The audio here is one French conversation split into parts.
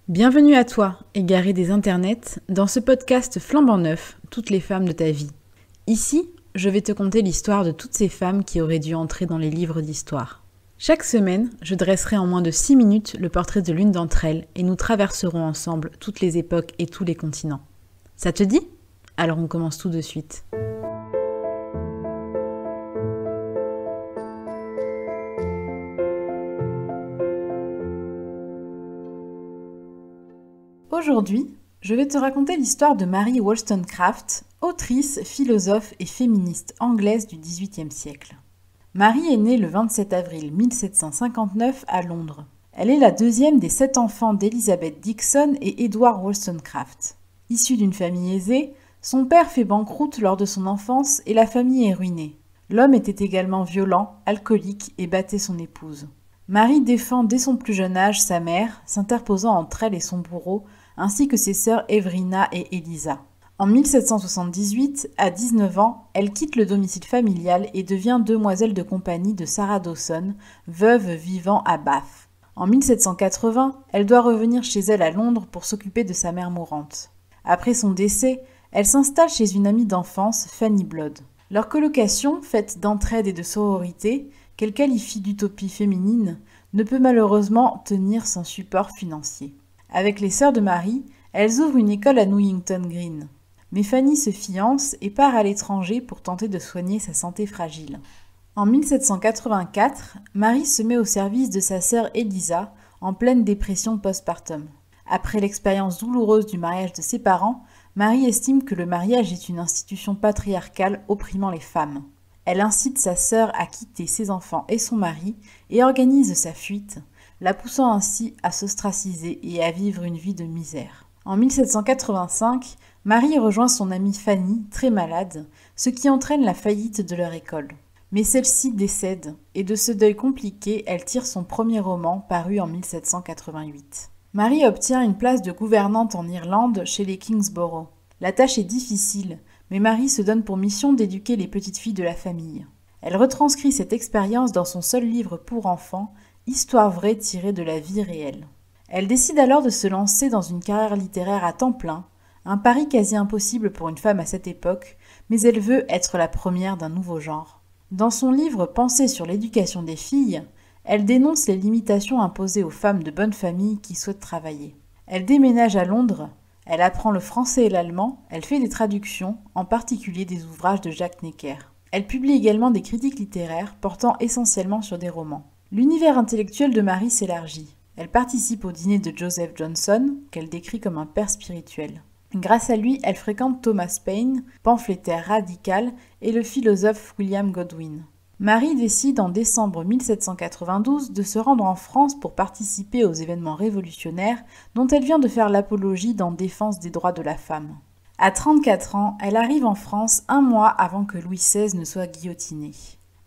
Bienvenue à toi, égaré des internets, dans ce podcast flambant neuf, toutes les femmes de ta vie. Ici, je vais te conter l'histoire de toutes ces femmes qui auraient dû entrer dans les livres d'histoire. Chaque semaine, je dresserai en moins de 6 minutes le portrait de l'une d'entre elles et nous traverserons ensemble toutes les époques et tous les continents. Ça te dit ? Alors on commence tout de suite. Aujourd'hui, je vais te raconter l'histoire de Mary Wollstonecraft, autrice, philosophe et féministe anglaise du XVIIIe siècle. Mary est née le 27 avril 1759 à Londres. Elle est la deuxième des 7 enfants d'Elizabeth Dixon et Edward Wollstonecraft. Issue d'une famille aisée, son père fait banqueroute lors de son enfance et la famille est ruinée. L'homme était également violent, alcoolique et battait son épouse. Mary défend dès son plus jeune âge sa mère, s'interposant entre elle et son bourreau, ainsi que ses sœurs Everina et Eliza. En 1778, à 19 ans, elle quitte le domicile familial et devient demoiselle de compagnie de Sarah Dawson, veuve vivant à Bath. En 1780, elle doit revenir chez elle à Londres pour s'occuper de sa mère mourante. Après son décès, elle s'installe chez une amie d'enfance, Fanny Blood. Leur colocation, faite d'entraide et de sororité, qu'elle qualifie d'utopie féminine, ne peut malheureusement tenir sans support financier. Avec les sœurs de Mary, elles ouvrent une école à Newington Green. Mais Fanny se fiance et part à l'étranger pour tenter de soigner sa santé fragile. En 1784, Mary se met au service de sa sœur Eliza, en pleine dépression postpartum. Après l'expérience douloureuse du mariage de ses parents, Mary estime que le mariage est une institution patriarcale opprimant les femmes. Elle incite sa sœur à quitter ses enfants et son mari et organise sa fuite, la poussant ainsi à s'ostraciser et à vivre une vie de misère. En 1785, Mary rejoint son amie Fanny, très malade, ce qui entraîne la faillite de leur école. Mais celle-ci décède, et de ce deuil compliqué, elle tire son premier roman, paru en 1788. Mary obtient une place de gouvernante en Irlande chez les Kingsborough. La tâche est difficile, mais Mary se donne pour mission d'éduquer les petites filles de la famille. Elle retranscrit cette expérience dans son seul livre pour enfants, Histoire vraie tirée de la vie réelle. Elle décide alors de se lancer dans une carrière littéraire à temps plein, un pari quasi impossible pour une femme à cette époque, mais elle veut être la première d'un nouveau genre. Dans son livre Pensées sur l'éducation des filles, elle dénonce les limitations imposées aux femmes de bonne famille qui souhaitent travailler. Elle déménage à Londres, elle apprend le français et l'allemand, elle fait des traductions, en particulier des ouvrages de Jacques Necker. Elle publie également des critiques littéraires portant essentiellement sur des romans. L'univers intellectuel de Mary s'élargit. Elle participe au dîner de Joseph Johnson, qu'elle décrit comme un père spirituel. Grâce à lui, elle fréquente Thomas Paine, pamphlétaire radical, et le philosophe William Godwin. Mary décide en décembre 1792 de se rendre en France pour participer aux événements révolutionnaires dont elle vient de faire l'apologie dans Défense des droits de la femme. À 34 ans, elle arrive en France un mois avant que Louis XVI ne soit guillotiné.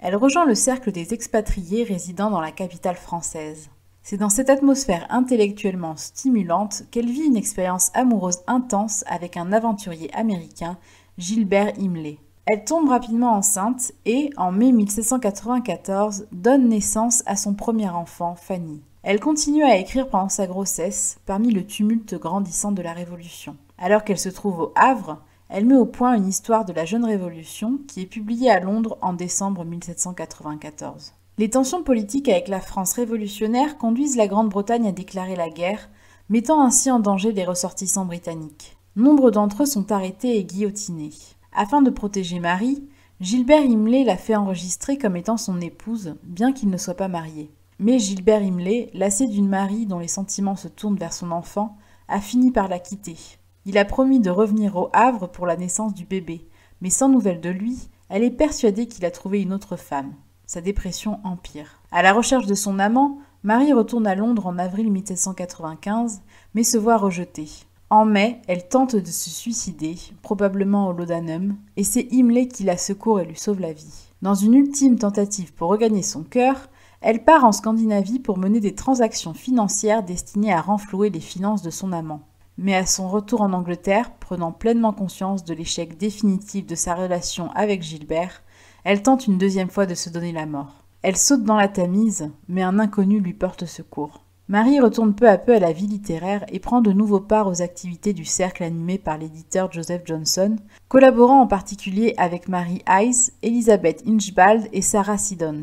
Elle rejoint le cercle des expatriés résidant dans la capitale française. C'est dans cette atmosphère intellectuellement stimulante qu'elle vit une expérience amoureuse intense avec un aventurier américain, Gilbert Imlay. Elle tombe rapidement enceinte et, en mai 1794, donne naissance à son premier enfant, Fanny. Elle continue à écrire pendant sa grossesse, parmi le tumulte grandissant de la Révolution. Alors qu'elle se trouve au Havre, elle met au point une histoire de la jeune Révolution qui est publiée à Londres en décembre 1794. Les tensions politiques avec la France révolutionnaire conduisent la Grande-Bretagne à déclarer la guerre, mettant ainsi en danger les ressortissants britanniques. Nombre d'entre eux sont arrêtés et guillotinés. Afin de protéger Mary, Gilbert Imlay l'a fait enregistrer comme étant son épouse, bien qu'il ne soit pas marié. Mais Gilbert Imlay, lassé d'une Mary dont les sentiments se tournent vers son enfant, a fini par la quitter. Il a promis de revenir au Havre pour la naissance du bébé, mais sans nouvelles de lui, elle est persuadée qu'il a trouvé une autre femme. Sa dépression empire. À la recherche de son amant, Mary retourne à Londres en avril 1795, mais se voit rejetée. En mai, elle tente de se suicider, probablement au laudanum, et c'est Imlay qui la secourt et lui sauve la vie. Dans une ultime tentative pour regagner son cœur, elle part en Scandinavie pour mener des transactions financières destinées à renflouer les finances de son amant. Mais à son retour en Angleterre, prenant pleinement conscience de l'échec définitif de sa relation avec Gilbert, elle tente une deuxième fois de se donner la mort. Elle saute dans la Tamise, mais un inconnu lui porte secours. Marie retourne peu à peu à la vie littéraire et prend de nouveau part aux activités du cercle animé par l'éditeur Joseph Johnson, collaborant en particulier avec Mary Ives, Elizabeth Inchbald et Sarah Siddons.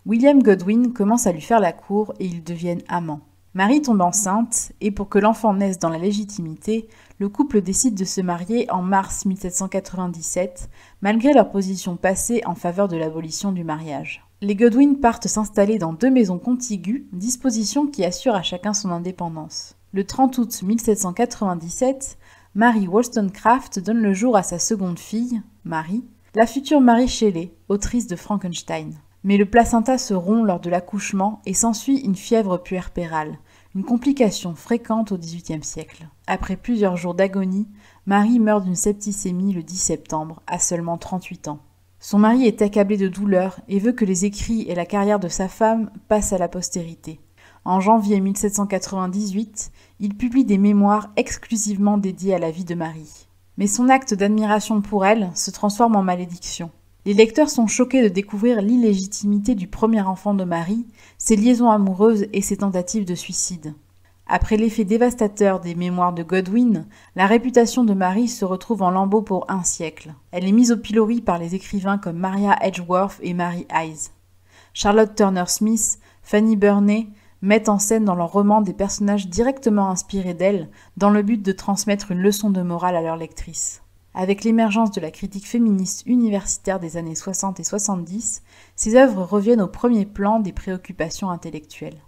William Godwin commence à lui faire la cour et ils deviennent amants. Marie tombe enceinte et pour que l'enfant naisse dans la légitimité, le couple décide de se marier en mars 1797, malgré leur position passée en faveur de l'abolition du mariage. Les Godwin partent s'installer dans 2 maisons contiguës, disposition qui assure à chacun son indépendance. Le 30 août 1797, Mary Wollstonecraft donne le jour à sa seconde fille, Mary, la future Mary Shelley, autrice de Frankenstein. Mais le placenta se rompt lors de l'accouchement et s'ensuit une fièvre puerpérale, une complication fréquente au XVIIIe siècle. Après plusieurs jours d'agonie, Marie meurt d'une septicémie le 10 septembre, à seulement 38 ans. Son mari est accablé de douleur et veut que les écrits et la carrière de sa femme passent à la postérité. En janvier 1798, il publie des mémoires exclusivement dédiés à la vie de Marie. Mais son acte d'admiration pour elle se transforme en malédiction. Les lecteurs sont choqués de découvrir l'illégitimité du premier enfant de Marie, ses liaisons amoureuses et ses tentatives de suicide. Après l'effet dévastateur des mémoires de Godwin, la réputation de Marie se retrouve en lambeaux pour un siècle. Elle est mise au pilori par les écrivains comme Maria Edgeworth et Mary Ives. Charlotte Turner Smith, Fanny Burney mettent en scène dans leurs romans des personnages directement inspirés d'elle, dans le but de transmettre une leçon de morale à leurs lectrices. Avec l'émergence de la critique féministe universitaire des années 60 et 70, ces œuvres reviennent au premier plan des préoccupations intellectuelles.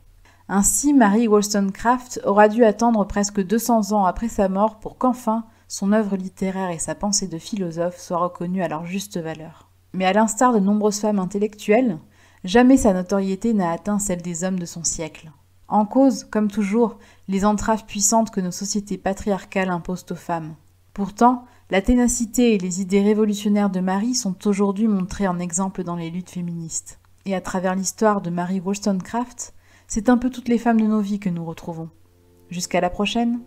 Ainsi, Mary Wollstonecraft aura dû attendre presque 200 ans après sa mort pour qu'enfin son œuvre littéraire et sa pensée de philosophe soient reconnues à leur juste valeur. Mais à l'instar de nombreuses femmes intellectuelles, jamais sa notoriété n'a atteint celle des hommes de son siècle. En cause, comme toujours, les entraves puissantes que nos sociétés patriarcales imposent aux femmes. Pourtant, la ténacité et les idées révolutionnaires de Marie sont aujourd'hui montrées en exemple dans les luttes féministes. Et à travers l'histoire de Mary Wollstonecraft, c'est un peu toutes les femmes de nos vies que nous retrouvons. Jusqu'à la prochaine!